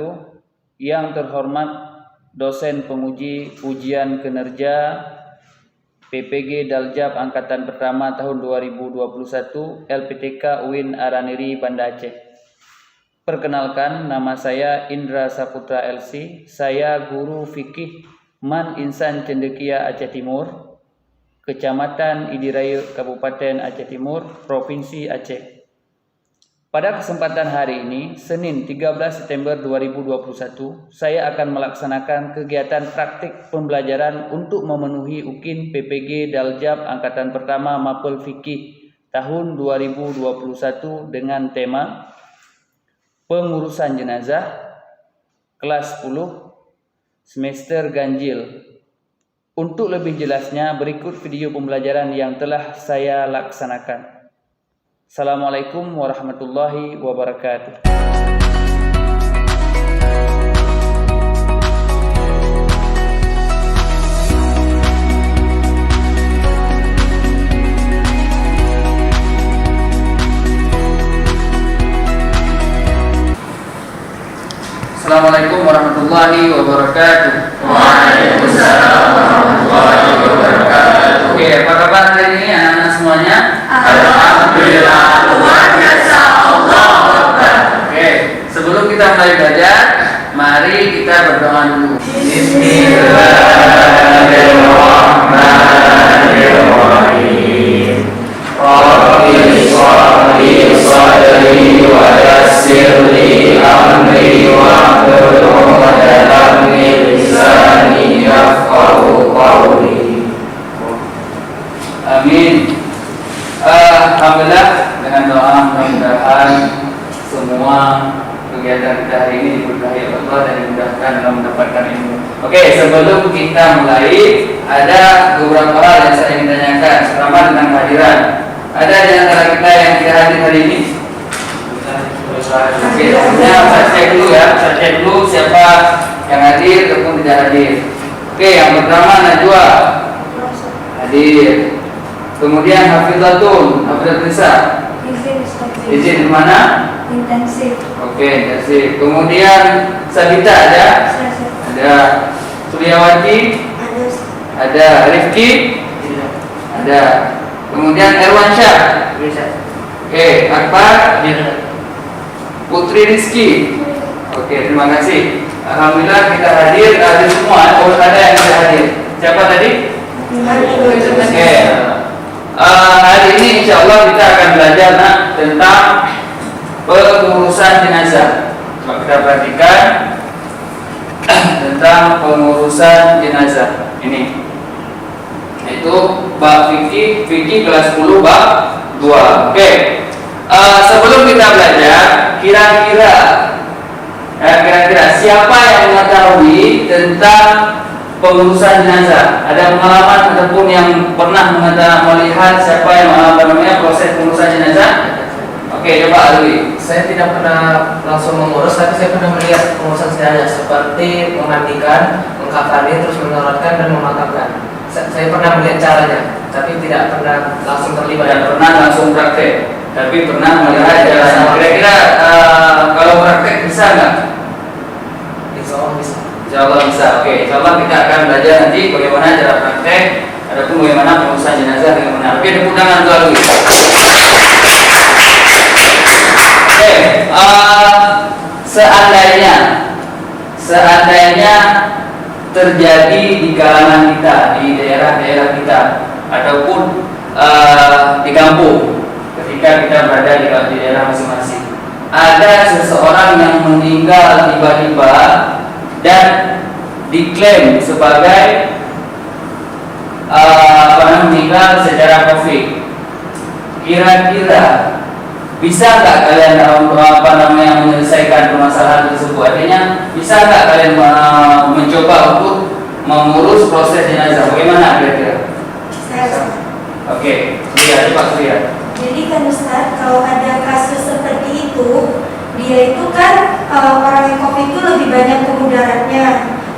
wabarakatuh. Yang terhormat dosen penguji ujian kinerja PPG Daljab Angkatan Pertama tahun 2021 LPTK UIN Araniri Banda Aceh. Perkenalkan, nama saya Indra Saputra LC. Saya guru fikih Man Insan Cendekia Aceh Timur, Kecamatan Idiraya, Kabupaten Aceh Timur, Provinsi Aceh. Pada kesempatan hari ini, Senin 13 September 2021, saya akan melaksanakan kegiatan praktik pembelajaran untuk memenuhi UKIN PPG Daljab Angkatan Pertama Mapel Fikih tahun 2021 dengan tema Pengurusan Jenazah, kelas 10, semester ganjil. Untuk lebih jelasnya, berikut video pembelajaran yang telah saya laksanakan. Assalamualaikum warahmatullahi wabarakatuh. Assalamualaikum warahmatullahi wabarakatuh. Waalaikumsalam warahmatullahi wabarakatuh. Oke, apa kabar hari ini anak-anak semuanya? Alhamdulillah, luar biasa, Allahu Akbar. Oke, sebelum kita mulai belajar, mari kita berdoa dulu. Bismillahirrahmanirrahim. Rabbi shrah sadri wa yassir li amri wa hlul 'uqdatam min lisani yafqahu qawli. Amin. Alhamdulillah, dengan doa mudah-mudahan semua kegiatan kita hari ini diberkahi Allah dan dimudahkan dalam mendapatkan ilmu. Oke, sebelum kita mulai, ada beberapa hal yang saya ingin tanyakan, pertama tentang kehadiran. Ada di antara kita yang tidak hadir hari ini? Oke, sebelumnya saya cek dulu ya, saya cek dulu siapa yang hadir ataupun tidak hadir. Oke, yang pertama Najwa hadir. Kemudian Hafizatun, Hafizatun Nisa. Izin di mana? Intensif. Oke, intensif. Kemudian Sabita ada? Ada. Suryawati? Ada. Rifki? Ada. Kemudian Erwansyah? Oke, Akbar? Putri Rizki? Oke, terima kasih. Alhamdulillah kita hadir semua. Oh, ada yang tidak hadir. Siapa tadi? Oke. Hari ini insya Allah kita akan belajar tentang pengurusan jenazah. Coba kita perhatikan tentang pengurusan jenazah ini. Itu bab fikih kelas 10 bab 2. Oke. Sebelum kita belajar, kira-kira siapa yang mengetahui tentang pengurusan jenazah? Ada pengalaman ataupun yang pernah melihat siapa yang proses pengurusan jenazah? Oke, coba Alwi. Saya tidak pernah langsung mengurus, tapi saya pernah melihat pengurusan jenazah seperti memandikan, mengkafani, terus menolatkan dan memakamkan. Saya pernah melihat caranya, tapi tidak pernah langsung terlibat. Tidak pernah langsung praktek, tapi pernah melihat caranya. Kira-kira kalau praktek bisa nggak? Insya Allah bisa. Insya Allah bisa. Oke, insya Allah kita akan belajar nanti bagaimana cara praktek, adapun bagaimana pengurusan jenazah dengan benar. Oke, tepuk tangan untuk Alwi. Oke, seandainya terjadi di kalangan kita, di daerah-daerah kita, ataupun di kampung, ketika kita berada di daerah masing-masing, ada seseorang yang meninggal tiba-tiba dan diklaim sebagai meninggal secara COVID. Kira-kira bisa nggak kalian menyelesaikan permasalahan tersebut? Artinya bisa nggak kalian mencoba untuk mengurus proses jenazah? Bagaimana kira-kira? Oke, lihat Pak Surya. Jadi kan Ustaz, kalau ada kasus seperti itu, dia itu kan orang yang COVID itu lebih banyak kemudaratnya.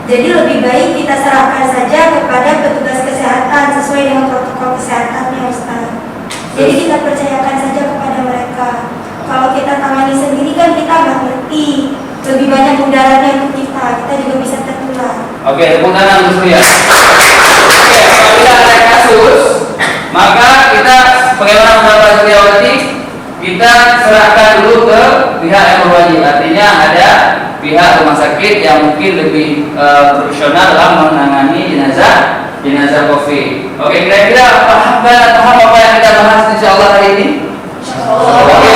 Jadi lebih baik kita serahkan saja kepada petugas kesehatan sesuai dengan protokol kesehatannya Ustaz. Jadi kita percayakan saja kepada mereka. Kalau kita tangani sendiri kan kita nggak ngerti. Lebih banyak mudaratnya Oke, tepuk tangan untuk Surya. Oke, apabila ada kasus, maka kita bagaimana mendapat Suryawati? Kita serahkan dulu ke pihak yang berwajib. Artinya ada pihak rumah sakit yang mungkin lebih profesional dalam menangani jenazah COVID. Oke, kira-kira paham apa yang kita bahas insyaallah hari ini? Oke.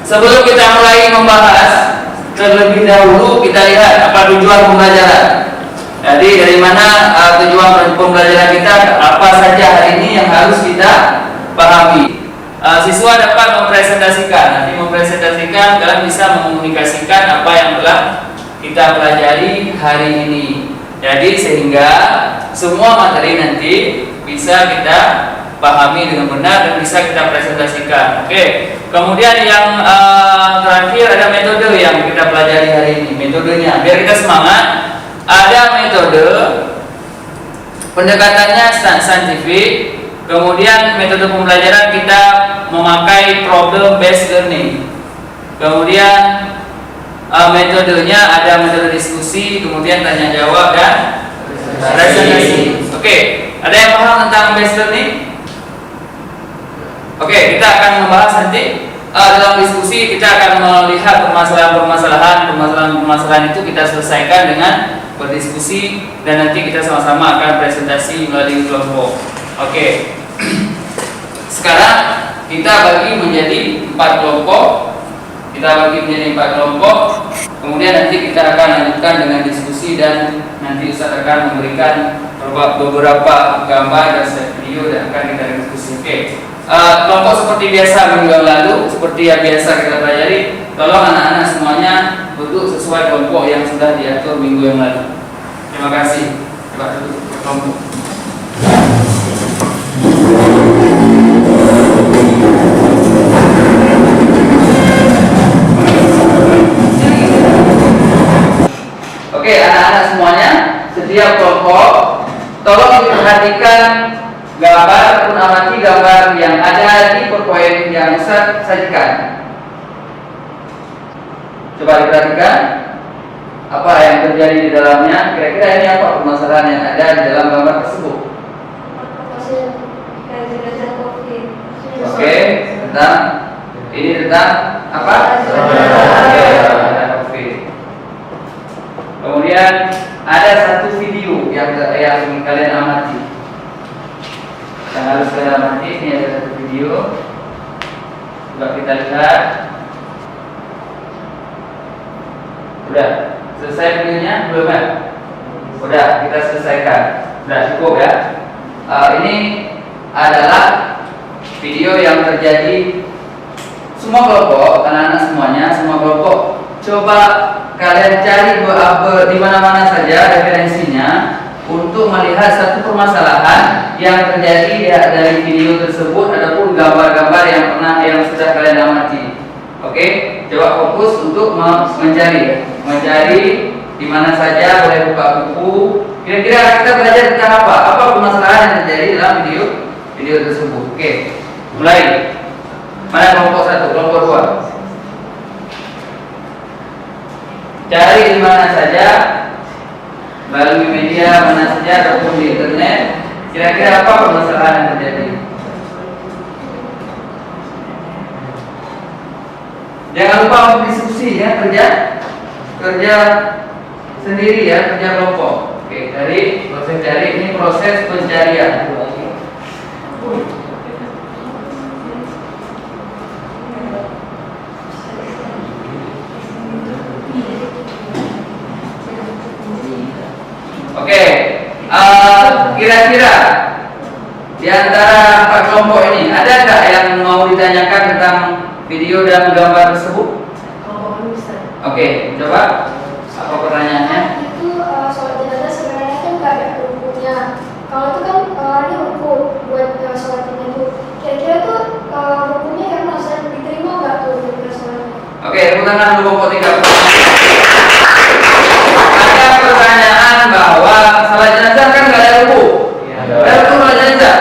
Sebelum kita mulai membahas, terlebih dahulu kita lihat apa tujuan pembelajaran. Jadi dari mana tujuan pembelajaran kita, apa saja hari ini yang harus kita pahami. Siswa dapat mempresentasikan. Nanti mempresentasikan, kalian bisa mengomunikasikan apa yang telah kita pelajari hari ini. Jadi sehingga semua materi nanti bisa kita pahami dengan benar dan bisa kita presentasikan. Oke. Kemudian yang terakhir ada metode yang kita pelajari hari ini. Metodenya biar kita semangat. Ada metode pendekatannya saintifik. Kemudian metode pembelajaran kita memakai problem based learning. Kemudian metodenya ada metode diskusi, kemudian tanya jawab dan presentasi. Oke, ada yang paham tentang based learning? Oke, kita akan membahas nanti dalam diskusi. Kita akan melihat permasalahan itu kita selesaikan dengan berdiskusi dan nanti kita sama-sama akan presentasi melalui kelompok. Oke. Sekarang kita bagi menjadi 4 kelompok. Kemudian nanti kita akan lanjutkan dengan diskusi dan nanti Ustaz akan memberikan beberapa gambar dan slide video dan akan kita diskusi. Oke. Kelompok seperti biasa minggu yang lalu, seperti yang biasa kita pelajari, tolong anak-anak semuanya duduk sesuai kelompok yang sudah diatur minggu yang lalu. Terima kasih. Coba duduk kelompok. Oke, anak-anak semuanya, setiap kelompok tolong diperhatikan gambar ataupun amati gambar yang ada di PowerPoint yang Ustaz sajikan. Coba diperhatikan apa yang terjadi di dalamnya. Kira-kira ini apa permasalahan yang ada di dalam gambar tersebut? Oke, tentang apa? Kemudian ada satu video yang kalian amati. Yang harus kalian amati, ini ada satu video. Coba kita lihat. Udah selesai videonya? Belum kan? Udah, kita selesaikan. Udah cukup ya. Ini adalah video yang terjadi semua kelompok, anak-anak semuanya, semua kelompok. Coba kalian cari di mana-mana saja referensinya untuk melihat satu permasalahan yang terjadi dari video tersebut ataupun gambar-gambar yang sudah kalian amati. Oke, coba fokus untuk mencari di mana saja, boleh buka buku. Kira-kira kita belajar tentang apa? Apa permasalahan yang terjadi dalam video tersebut? Oke, mulai. Mana kelompok 1, kelompok 2? Cari di mana saja, melalui media mana saja ataupun di internet. Kira-kira apa permasalahan yang terjadi? Jangan lupa berdiskusi ya, kerja sendiri ya, kerja kelompok. Oke, ini proses pencarian. Oke, kira-kira di antara 4 kelompok ini ada nggak yang mau ditanyakan tentang video dan gambar tersebut? Oke, coba apa pertanyaannya? Itu sholat jenazah sebenarnya kan nggak ada hukumnya. Kalau itu kan ini hukum buat sholat itu. Kira-kira tuh hukumnya kan masa diterima nggak tuh ketika sholatnya? Oke, tepuk tangan dulu kelompok 3. Ada pertanyaan bahwa salat jenazah kan nggak ada hukum. Ada hukum salat jenazah?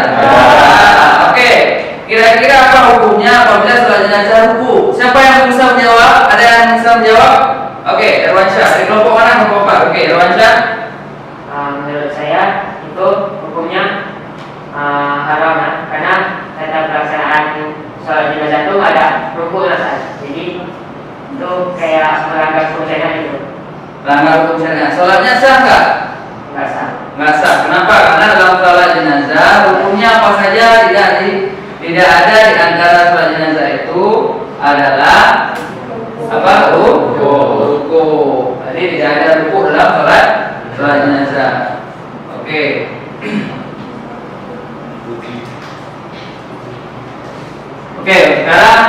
Oke, kira-kira apa hukumnya apabila salat jenazah hukum? Siapa yang bisa menjawab? Ada yang bisa menjawab? Oke, Erwansyah dari kelompok mana? Kelompok Oke, Irwansyah. Menurut saya itu hukumnya haram ya, karena tata pelaksanaan sholat jenazah itu ada rukun asal, jadi itu kayak melanggar hukum syariat itu. Melanggar hukum syariat. Sholatnya sah nggak? Nggak sah. Nggak sah. Kenapa? Karena dalam sholat jenazah hukumnya apa saja tidak ada di antara sholat jenazah itu adalah apa? Ruku. Jadi tidak ada ruku dalam sholat jenazah. Oke. Oke, sekarang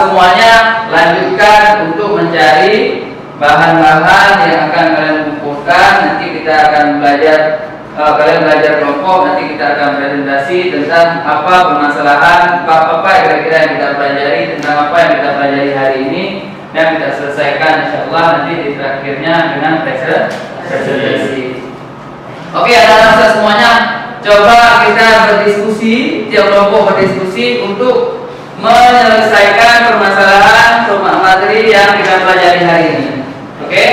semuanya lanjutkan untuk mencari bahan-bahan yang akan kalian kumpulkan. Nanti kita akan belajar, kalian belajar kelompok. Nanti kita akan presentasi tentang apa permasalahan, apa kira-kira yang kita pelajari, tentang apa yang kita pelajari hari ini, dan kita selesaikan insyaallah nanti di terakhirnya dengan presentasi. Oke, anak-anak semuanya, coba kita berdiskusi, tiap kelompok berdiskusi untuk menyelesaikan permasalahan materi yang kita pelajari hari ini. Oke,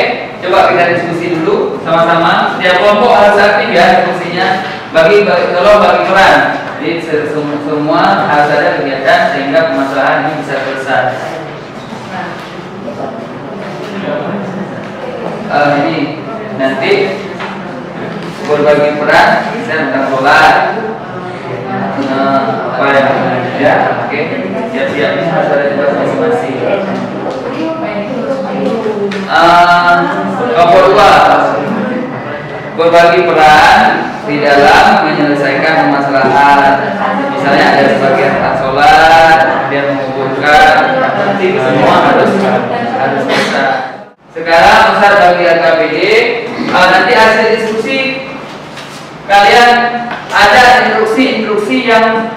coba kita diskusi dulu sama-sama. Setiap kelompok harus aktif ya diskusinya. Bagi peran. Jadi semua harus ada kegiatan sehingga permasalahan ini bisa selesai. Ini nanti berbagi peran, saya tentang sholat. Apa yang ya, oke, siap-siap ini harus ada tugas masing-masing. Kelompok 2 berbagi peran di dalam menyelesaikan permasalahan. Misalnya ada sebagian sholat, dia mengumpulkan, nanti semua harus bisa. Sekarang Ustaz bagi LKPD, nanti hasil diskusi kalian ada instruksi yang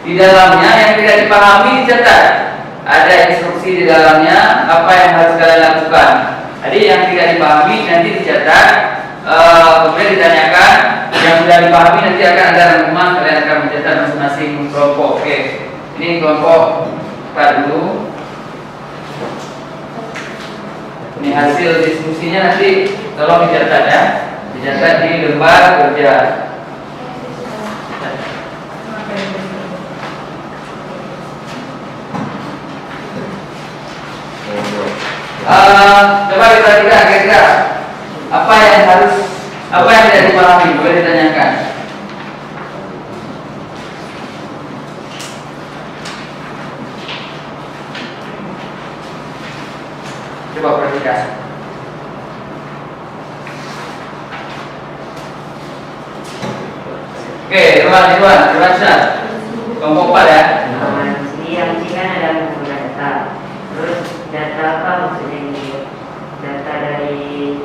di dalamnya yang tidak dipahami dicatat. Ada instruksi di dalamnya apa yang harus kalian lakukan. Jadi yang tidak dipahami nanti dicatat, kemudian ditanyakan. Yang sudah dipahami nanti akan ada rangkuman, kalian akan mencatat masing-masing kelompok. Oke, ini kelompok dulu. Ini hasil diskusinya nanti tolong dicatat ya. Dicatat di lembar kerja. Coba diperhatikan kira-kira apa yang tidak dipahami, boleh ditanyakan. Coba perhatikan. Oke, Irwan Syah. Kelompok 4 ya. Jadi yang ini kan ada menggunakan data. Terus data apa maksudnya ini? Data dari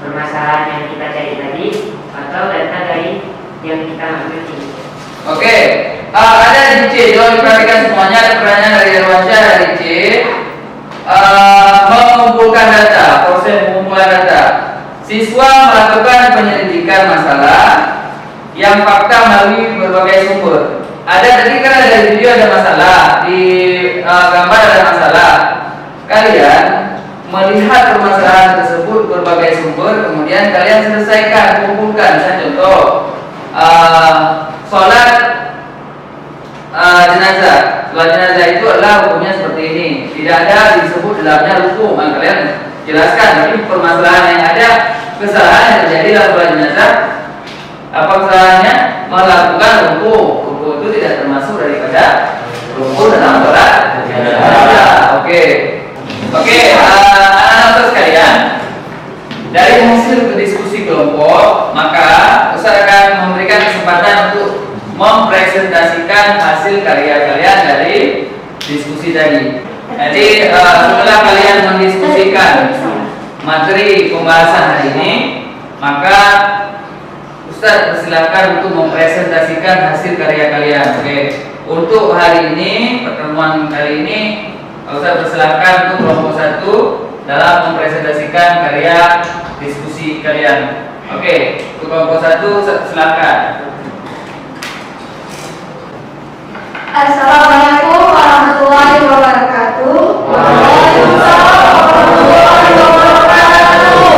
permasalahan yang kita cari tadi atau data dari yang kita ambil ini? Oke, ada di C. Coba diperhatikan semuanya. Ada pertanyaan dari Irwan Syah dari C. Mengumpulkan data, proses pengumpulan data. Siswa melakukan penyelidikan masalah yang fakta melalui berbagai sumber. Ada tadi kan ada di video ada masalah, di gambar ada masalah. Kalian melihat permasalahan tersebut berbagai sumber, kemudian kalian selesaikan, kumpulkan. Saya contoh, sholat jenazah. Sholat jenazah itu adalah hukumnya seperti ini. Tidak ada disebut dalamnya hukum. Kalian jelaskan. Tapi permasalahan yang ada, kesalahan yang terjadi dalam sholat jenazah. Apa kesalahannya? Melakukan ruku. Ruku itu tidak termasuk daripada ruku dalam sholat jenazah. Oke, anak-anak sekalian, dari hasil diskusi kelompok, maka Ustaz akan memberikan kesempatan untuk mempresentasikan hasil karya kalian dari diskusi tadi. Jadi setelah kalian mendiskusikan materi pembahasan hari ini, maka Ustaz persilakan untuk mempresentasikan hasil karya kalian. Oke. Untuk hari ini, pertemuan kali ini, Ustaz persilakan untuk kelompok 1 dalam mempresentasikan karya diskusi kalian. Oke, untuk kelompok 1 silakan. Assalamualaikum warahmatullahi wabarakatuh. Waalaikumsalam warahmatullahi wabarakatuh.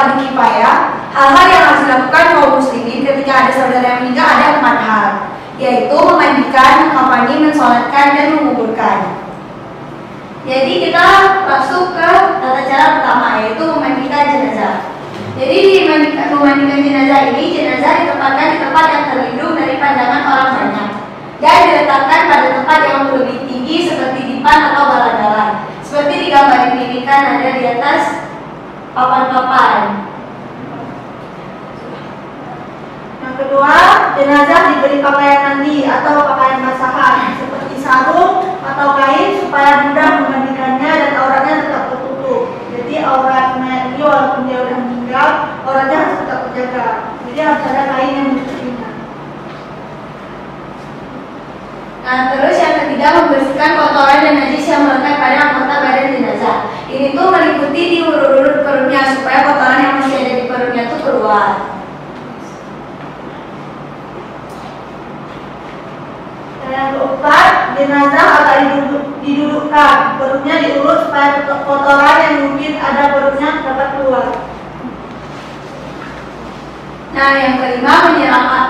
fardu kifayah, hal-hal yang harus dilakukan kaum muslimin ketika ada saudara yang meninggal ada 4 hal, yaitu memandikan, mengkafani, mensolatkan, dan menguburkan. Jadi kita masuk ke tata cara pertama, yaitu memandikan jenazah. Jadi memandikan jenazah ini, jenazah ditempatkan di tempat yang terlindung dari pandangan orang banyak dan diletakkan pada tempat yang lebih tinggi seperti dipan atau bala-bala, seperti digambar ini kan ada di atas papan-papan. Yang kedua, jenazah diberi pakaian mandi atau pakaian basahan seperti sarung atau kain supaya mudah memandikannya dan auratnya tetap tertutup. Jadi aurat mayat ini walaupun dia sudah meninggal, auratnya harus tetap terjaga. Jadi harus ada kain yang menutupinya. Nah, terus yang ketiga, membersihkan kotoran dan najis yang melekat pada anggota badan jenazah. Ini tuh meliputi di urut-urut perutnya supaya kotoran yang masih ada di perutnya tuh keluar. Dan yang keempat, jenazah agak didudukkan, perutnya diurut supaya kotoran yang mungkin ada perutnya dapat keluar. Nah, yang kelima,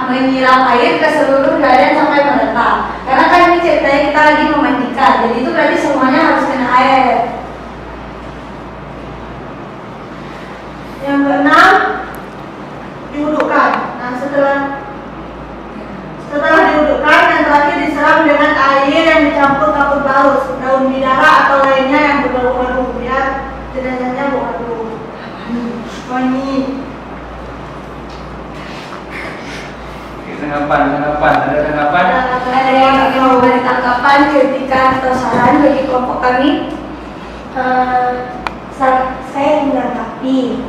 menyiram air ke seluruh badan sampai merata. Karena kan ini ceritanya kita lagi memandikan, jadi itu berarti semuanya harus kena air. Yang keenam, diudukkan. Nah, setelah diudukkan, yang terakhir disiram dengan air yang dicampur kapur baus, daun bidara atau lainnya yang berbau harum biar jenazahnya bau harum. Wangi. Tanggapan, ada tanggapan? Ada yang ingin memberi tanggapan, kritikan atau saran bagi kelompok kami? Saya ingin menanggapi.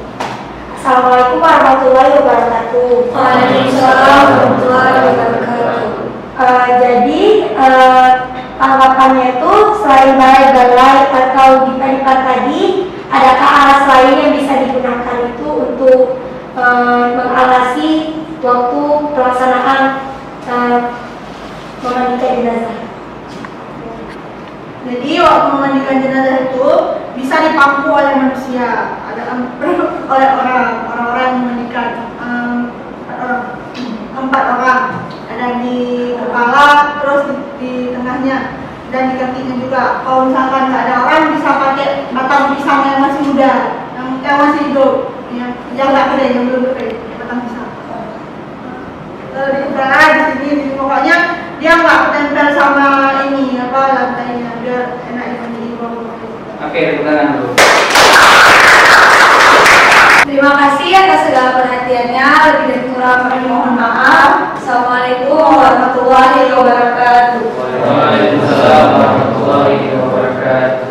Assalamualaikum warahmatullahi wabarakatuh. Waalaikumsalam warahmatullahi wabarakatuh. Jadi tanggapannya itu selain balai-balai atau dipan tadi, adakah alas lain yang bisa digunakan itu untuk mengalasi waktu pelaksanaan memandikan jenazah? Jadi waktu memandikan jenazah itu bisa dipangku oleh manusia, oleh orang-orang yang memandikan 4 orang, ada di kepala, terus di tengahnya dan di kakinya juga. Kalau misalkan nggak ada orang bisa pakai batang pisang yang masih muda, yang masih hidup, yang nggak kering, yang belum kering, batang pisang. Di udara di sini, pokoknya dia nggak tempel sama ini lantainya, biar enak dimandiin bawah. Oke, tepuk tangan dulu. Terima kasih atas segala perhatiannya. Lebih dan kurang kami mohon maaf. Assalamualaikum warahmatullahi wabarakatuh. Waalaikumsalam warahmatullahi wabarakatuh.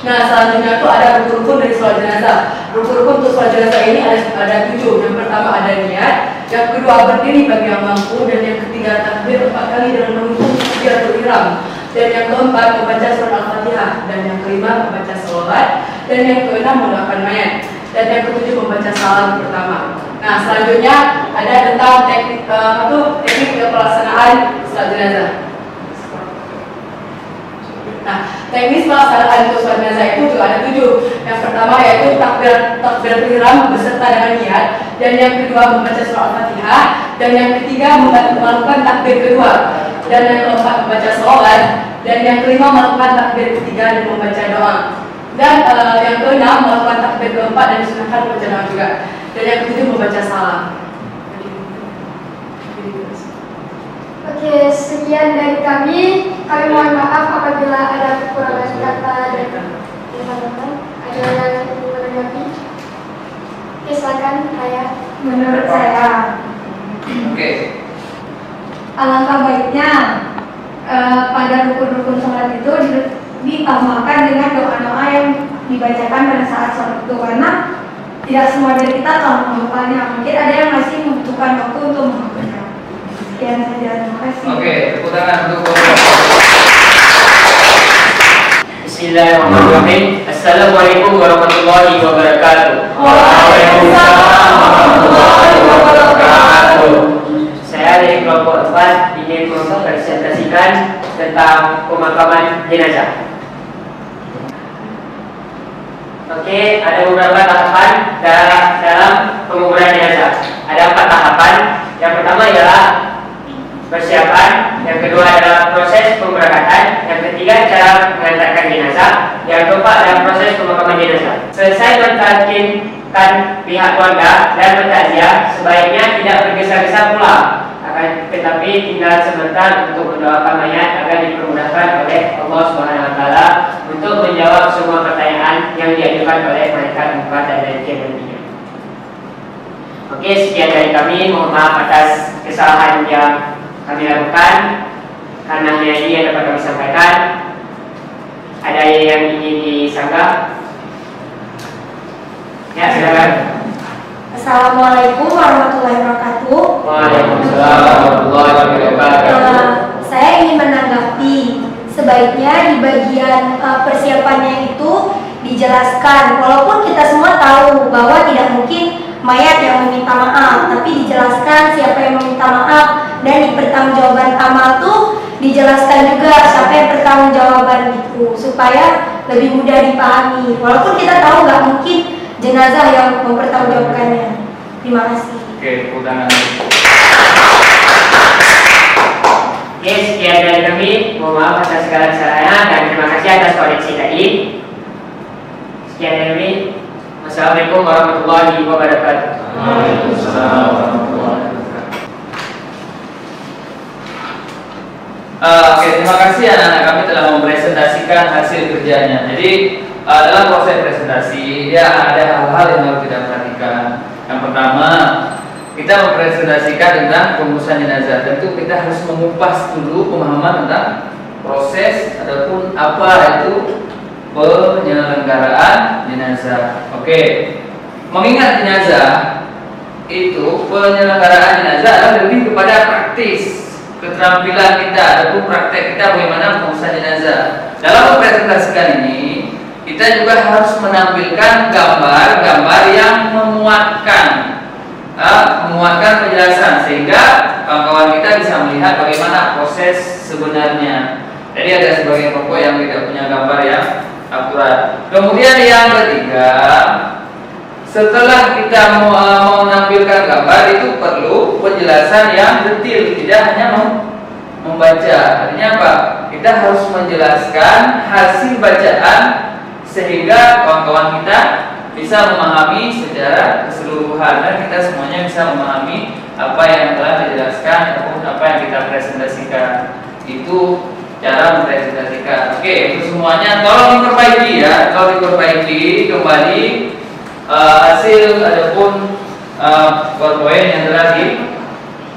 Nah, selanjutnya itu ada rukun-rukun dari sholat jenazah. Rukun-rukun untuk sholat jenazah ini ada 7. Yang pertama ada niat, yang kedua berdiri bagi yang mampu, dan yang ketiga takbir 4 kali dengan menunggu takbiratul ihram, dan yang keempat membaca surat Al-Fatihah, dan yang kelima membaca sholawat, dan yang keenam mendoakan mayat, dan yang ketujuh membaca salam pertama. Nah, selanjutnya ada tentang teknik pelaksanaan sholat jenazah. Nah, teknis pelaksanaan untuk sholat jenazah itu juga ada 7. Yang pertama yaitu takbiratul ihram beserta dengan niat, dan yang kedua membaca surah Al-Fatihah, dan yang ketiga melakukan takbir kedua, dan yang keempat membaca sholawat, dan yang kelima melakukan takbir ketiga dan membaca doa, dan yang keenam melakukan takbir keempat dan disunahkan membaca doa juga, dan yang ketujuh membaca salam. Oke, sekian dari kami. Kami mohon maaf apabila ada kekurangan kata dan teman-teman. Ada yang ingin menanggapi? Oke, silakan Ayah. Menurut saya, Oke. alangkah baiknya pada rukun-rukun sholat itu ditambahkan dengan doa-doa yang dibacakan pada saat sholat itu, karena tidak semua dari kita tahu menghafalnya. Mungkin ada yang masih membutuhkan waktu untuk menghafalnya. Sekian saja, terima kasih. Oke, tepuk tangan untuk Bismillahirrahmanirrahim. Assalamualaikum warahmatullahi wabarakatuh. Waalaikumsalam warahmatullahi wabarakatuh. Saya dari kelompok 4 ingin mempresentasikan tentang pemakaman jenazah. Oke, ada beberapa tahapan tahapan dalam penguburan jenazah. Ada 4 tahapan. Yang pertama ialah persiapan, yang kedua adalah proses pemberangkatan, yang ketiga cara mengantarkan jenazah, yang keempat adalah proses pemakaman jenazah. Selesai mentalkinkan pihak keluarga dan bertakziah, sebaiknya tidak bergesa-gesa pula, tetapi tinggal sebentar untuk mendoakan mayat agar dipermudahkan oleh Allah SWT untuk menjawab semua pertanyaan yang diajukan oleh malaikat munkar dan nakir nantinya. Oke, sekian dari kami. Mohon maaf atas kesalahan yang kami lakukan. Karena hanya ini yang dapat kami sampaikan. Ada yang ingin disanggah? Ya, silakan. Assalamualaikum warahmatullahi wabarakatuh. Waalaikumsalam warahmatullahi wabarakatuh. Saya ingin menanggapi, sebaiknya di bagian persiapannya itu dijelaskan, walaupun kita semua tahu bahwa tidak mungkin mayat yang meminta maaf, tapi dijelaskan siapa yang meminta maaf, dan di pertanggungjawaban amal tuh dijelaskan juga siapa yang bertanggungjawaban itu, supaya lebih mudah dipahami, walaupun kita tahu nggak mungkin jenazah yang mempertanggungjawabkannya. Terima kasih. Oke, udangan. Oke, sekian dari kami. Mohon maaf atas segala kesalahan dan terima kasih atas koreksi tadi. Sekian dari kami. Wassalamualaikum warahmatullahi wabarakatuh. Waalaikumsalam warahmatullahi wabarakatuh. Oke, terima kasih anak-anak kami telah mempresentasikan hasil kerjanya. Jadi dalam proses presentasi dia ada hal-hal yang harus kita perhatikan. Yang pertama, kita mempresentasikan tentang pengurusan jenazah. Tentu kita harus mengupas dulu pemahaman tentang proses ataupun apa itu penyelenggaraan jenazah. Oke, mengingat jenazah itu penyelenggaraan jenazah adalah lebih kepada praktis, keterampilan kita ataupun praktek kita bagaimana pengurusan jenazah. Dalam mempresentasikan ini kita juga harus menampilkan gambar-gambar yang menguatkan penjelasan sehingga kawan-kawan kita bisa melihat bagaimana proses sebenarnya. Jadi ada sebagian pokok yang tidak punya gambar yang akurat. Kemudian yang ketiga, setelah kita menampilkan gambar itu perlu penjelasan yang detail, tidak hanya membaca. Artinya apa? Kita harus menjelaskan hasil bacaan sehingga kawan-kawan kita bisa memahami secara keseluruhan dan kita semuanya bisa memahami apa yang telah dijelaskan ataupun apa yang kita presentasikan. Itu cara mempresentasikan. Oke, untuk semuanya tolong diperbaiki ya, tolong diperbaiki kembali hasil ataupun PowerPoint yang telah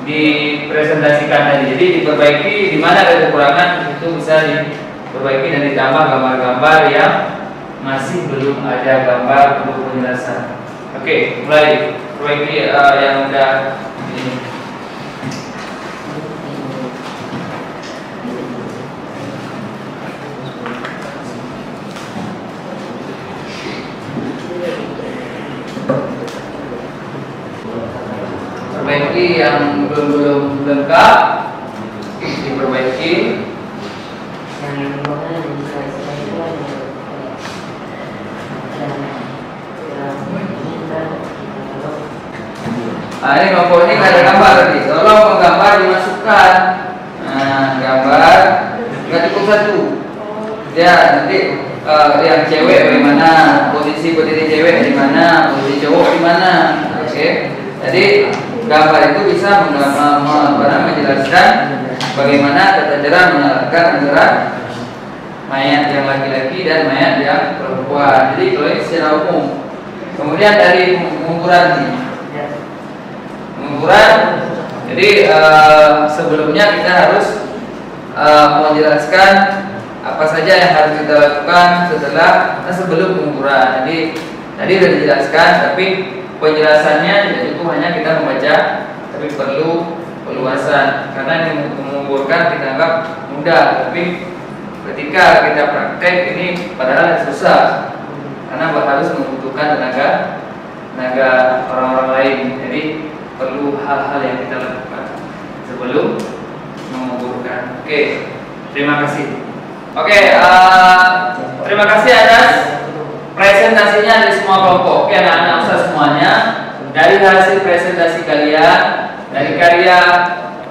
dipresentasikan tadi. Jadi diperbaiki, di mana ada kekurangan itu bisa diperbaiki dan ditambah gambar-gambar yang masih belum ada gambar untuk penjelasan. Oke, mulai perbaiki yang udah ini. Perbaiki yang belum lengkap, diperbaiki. Ini kelompok ini nggak ada gambar tadi. Tolong menggambar dimasukkan. Nah, gambar nggak cukup satu. Ya, nanti yang cewek bagaimana, posisi cewek di mana, posisi cowok di mana. Oke. Jadi gambar itu bisa menjelaskan bagaimana tata cara menyelaraskan antara mayat yang laki-laki dan mayat yang perempuan. Jadi kalau ini secara umum. Kemudian dari pengukuran ini. Pengukuran, jadi sebelumnya kita harus menjelaskan apa saja yang harus kita lakukan sebelum pengukuran. Jadi tadi sudah dijelaskan, tapi penjelasannya tidak cukup hanya kita membaca, tapi perlu peluasan. Karena ini mengukurkan kita anggap mudah, tapi ketika kita praktek ini padahal susah, karena harus membutuhkan tenaga orang-orang lain. Jadi perlu hal-hal yang kita lakukan sebelum mengukurkan. Oke, terima kasih. Oke, terima kasih atas presentasinya dari semua kelompok. Oke anak-anak Ustaz semuanya, dari hasil presentasi kalian, dari karya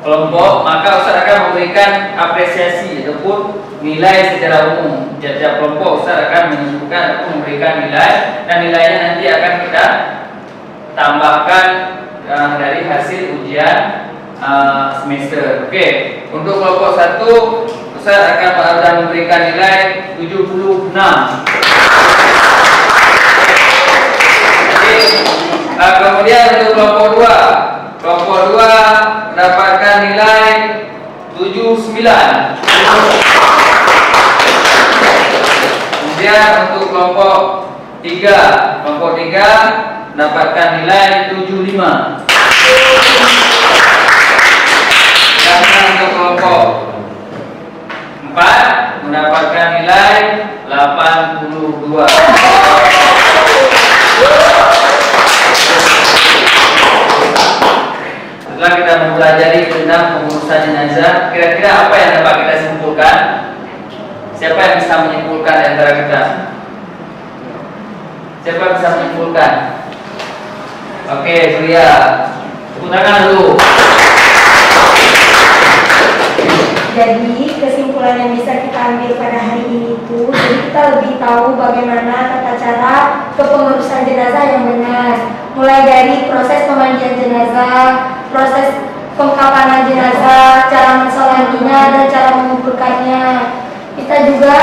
kelompok, maka Ustaz akan memberikan apresiasi ataupun nilai secara umum. Tiap-tiap kelompok Ustaz akan menentukan ataupun memberikan nilai, dan nilainya nanti akan kita tambahkan dari hasil ujian semester. Oke, untuk kelompok 1 Ustaz akan memberikan nilai 76. Kemudian untuk kelompok 2 mendapatkan nilai 79. Kemudian untuk kelompok 3 mendapatkan nilai 75. Dan untuk kelompok 4 mendapatkan nilai 82. Setelah kita mempelajari tentang pengurusan jenazah, kira-kira apa yang dapat kita simpulkan? Siapa yang bisa menyimpulkan di antara kita? Siapa yang bisa menyimpulkan? Oke, Surya, tepuk tangan dulu. Jadi kesimpulan yang bisa kita ambil pada hari ini itu, jadi kita lebih tahu bagaimana tata cara kepengurusan jenazah yang benar, mulai dari proses pemandian jenazah, proses pengkapanan jenazah, cara mensolatinya dan cara mengumpulkannya. Kita juga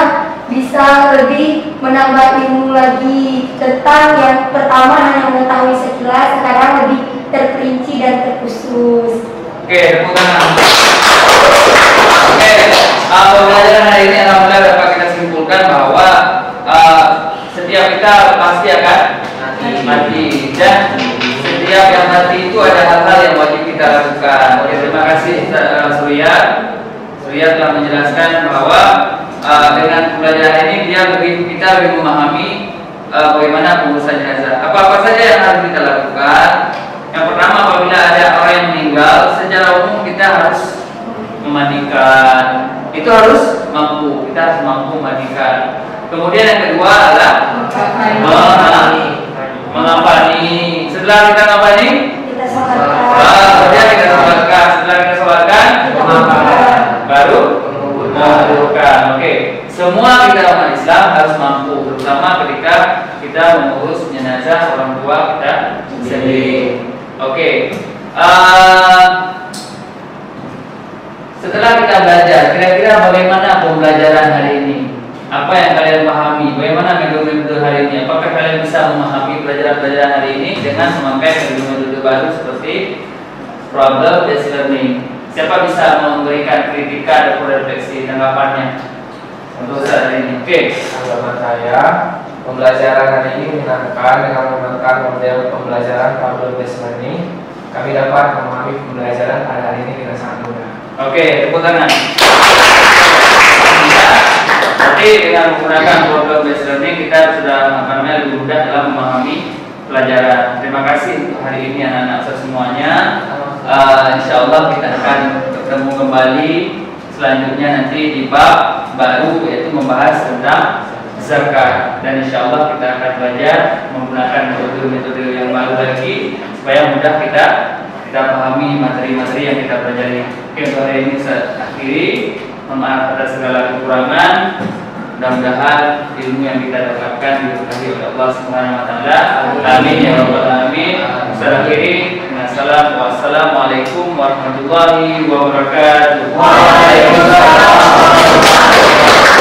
bisa lebih menambah ilmu lagi tentang yang pertama hanya mengetahui sekilas, sekarang lebih terperinci dan terkhusus. Oke, tepuk tangan. Oke, pembelajaran hari ini alhamdulillah dapat kita simpulkan bahwa setiap kita pasti akan mati, dan setiap yang mati itu ada hal-hal yang wajib kita lakukan. Oke, terima kasih Surya telah menjelaskan bahwa dengan pembelajaran ini kita lebih memahami bagaimana pengurusan jenazah. Apa-apa saja yang harus kita lakukan. Yang pertama, apabila ada orang yang meninggal, secara umum kita harus memandikan. Itu harus mampu, kita harus mampu memandikan. Kemudian yang kedua adalah mengapani. Setelah kita ngapani, Kita salatkan. kemudian kita salatkan. Setelah kita salatkan, baru menguburkan. Oke, semua kita umat Islam harus mampu, terutama ketika kita mengurus jenazah orang tua kita sendiri. Oke, setelah kita belajar, kira-kira bagaimana pembelajaran hari ini? Apa yang kalian pahami? Bagaimana metode-metode hari ini? Apakah kalian bisa memahami pelajaran-pelajaran hari ini dengan memakai metode-metode baru seperti problem based learning? Siapa bisa memberikan kritikan atau refleksi tanggapannya untuk saat ini? Oke. Tanggapan saya, pembelajaran hari ini menyenangkan dengan menggunakan model pembelajaran problem based learning. Kami dapat memahami pembelajaran pada hari ini dengan sangat mudah. Oke, tepuk tangan. Berarti dengan menggunakan problem based learning kita sudah lebih mudah dalam memahami pelajaran. Terima kasih untuk hari ini anak-anak semuanya. Insya Allah kita akan bertemu kembali selanjutnya nanti di bab baru, yaitu membahas tentang zakat, dan insya Allah kita akan belajar menggunakan metode-metode yang baru lagi supaya mudah kita pahami materi-materi yang kita pelajari. Oke, untuk hari ini saya akhiri. Mohon maaf atas segala kekurangan. Mudah-mudahan ilmu yang kita dapatkan diberkahi oleh Allah Subhanahu wa taala. Amin ya rabbal alamin. Saya akhiri. Wassalamualaikum warahmatullahi wabarakatuh. Waalaikumsalam.